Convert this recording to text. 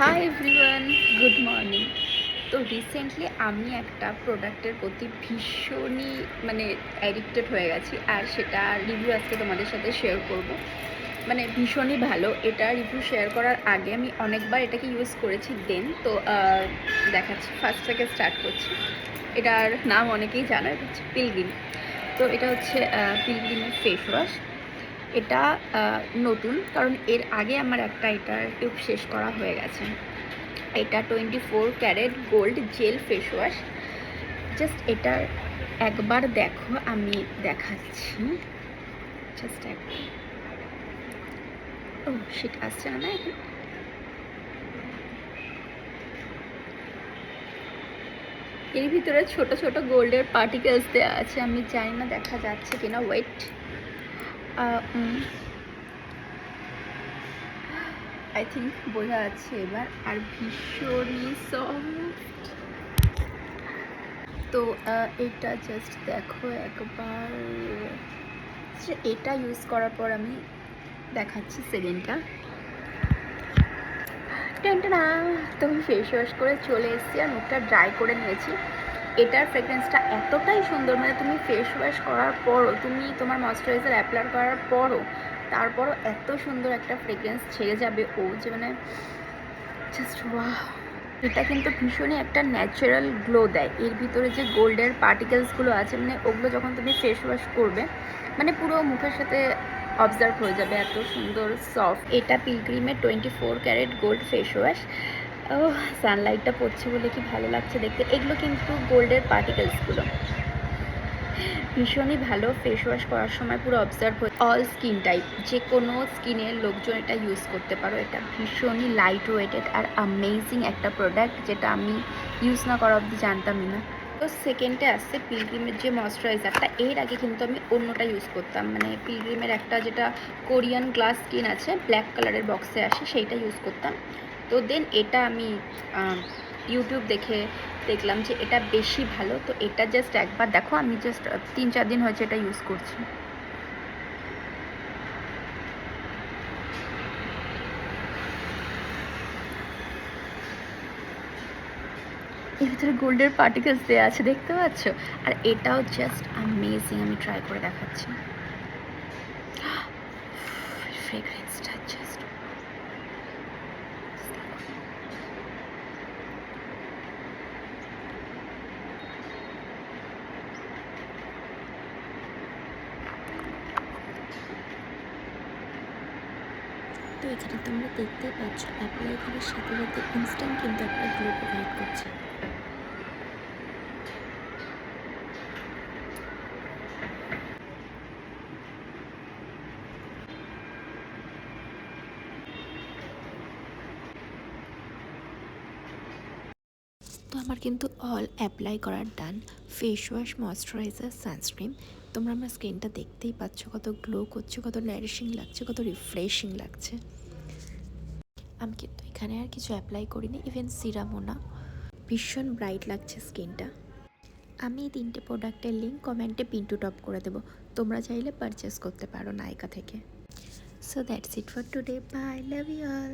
Hi everyone, good morning. তো recently আমি একটা প্রোডাক্টের প্রতি ভীষণই অ্যাডিক্টেড হয়ে গেছি, আর সেটা রিভিউ আজকে তোমাদের সাথে শেয়ার করব। ভীষণই ভালো। এটা রিভিউ শেয়ার করার আগে আমি অনেকবার এটাকে ইউজ করেছি। দেখাচ্ছি, ফার্স্ট থেকে স্টার্ট করছি। এটার নাম অনেকেই জানে, এটা হচ্ছে পিলগ্রিম। তো এটা হচ্ছে পিলগ্রিমের ফেস ওয়াশ। এটা নতুন, কারণ এর আগে আমার একটা এটার টিউব শেষ করা হয়ে গেছে। এটা 24 carat gold gel face wash. Just এটা একবার দেখো, আমি দেখাচ্ছি। জাস্ট একবার। ও শিট, আসছে না এখানে। এর ভিতরে ছোট ছোট গোল্ডের পার্টিকেলস দেওয়া আছে, আমি জানি না দেখা যাচ্ছে কিনা। ওয়েট, আই থিঙ্ক বোঝা যাচ্ছে এবার। আর ভীষণই সফট। তো এটা জাস্ট দেখো একবার। এটা ইউজ করার পর আমি দেখাচ্ছি সেকেন্ডটা। টেনটা তো আমি ফেস ওয়াশ করে চলে এসেছি আর মুখটা ড্রাই করে নিয়েছি। এটার ফ্রেগরেন্সটা এতটাই সুন্দর, তুমি ফেস ওয়াশ করার পরও, তুমি তোমার ময়শ্চারাইজার অ্যাপ্লাই করার পরও, তারপরও এত সুন্দর একটা ফ্রেগরেন্স ছেড়ে যাবে ও, যে জাস্ট ওয়াও। এটা কিন্তু ভীষণই একটা ন্যাচারাল গ্লো দেয়। এর ভিতরে যে গোল্ডের পার্টিকেলসগুলো আছে, ওগুলো যখন তুমি ফেস ওয়াশ করবে, পুরো মুখের সাথে অবজার্ভ হয়ে যাবে, এত সুন্দর সফট। এটা পিলগ্রিমের 24 ক্যারেট গোল্ড ফেস ওয়াশ। ও, সানলাইটটা পড়ছে বলে কি ভালো লাগছে দেখতে। এগুলো কিন্তু গোল্ডের পার্টিকেলসগুলো ভীষণই ভালো। ফেস ওয়াশ করার সময় পুরো অবজার্ভ হয়ে, অল স্কিন টাইপ, যে কোনো স্কিনের লোকজন এটা ইউজ করতে পারো। এটা ভীষণই লাইট ওয়েটেড আর অ্যামেজিং একটা প্রোডাক্ট, যেটা আমি ইউজ না করা অবধি জানতামই না। তো সেকেন্ডে আসছে পিলগ্রিমের যে ময়শ্চারাইজারটা। এর আগে কিন্তু আমি অন্যটা ইউজ করতাম, পিলগ্রিমের একটা যেটা কোরিয়ান গ্লাস স্কিন আছে, ব্ল্যাক কালারের বক্সে আসে, সেইটা ইউজ করতাম। তো দেন এটা আমি ইউটিউব দেখে দেখলাম যে এটা বেশি ভালো। তো এটা জাস্ট একবার দেখো, আমি জাস্ট 3-4 দিন হয়েছে এটা ইউজ করছি। এর ভিতরে গোল্ডের পার্টিকেলস দেওয়া আছে, দেখতে পাচ্ছ? আর এটাও জাস্ট অ্যামেজিং। আমি ট্রাই করে দেখাচ্ছি। ফ্রেগ্রেন্সটা জাস্ট, তো এখানে তোমরা দেখতেই পাচ্ছ অ্যাপ্লাই করার সাথে সাথে ইনস্ট্যান্ট কিন্তু একটা গ্লো প্রোভাইড করছে। তো আমার কিন্তু অল অ্যাপ্লাই করার done. Face wash, moisturiser, sunscreen. তোমরা আমার স্কিনটা দেখতেই পাচ্ছ কত গ্লো করছে, কত নারিশিং লাগছে, কত রিফ্রেশিং লাগছে। আমি কিন্তু এখানে আর কিছু অ্যাপ্লাই করিনি, ইভেন সিরামও না। ভীষণ ব্রাইট লাগছে স্কিনটা। আমি এই 3টে প্রোডাক্টের লিঙ্ক কমেন্টে পিন টু টপ করে দেবো, তোমরা চাইলে পারচেস করতে পারো নাইকা থেকে। So that's it for today, bye, love you all.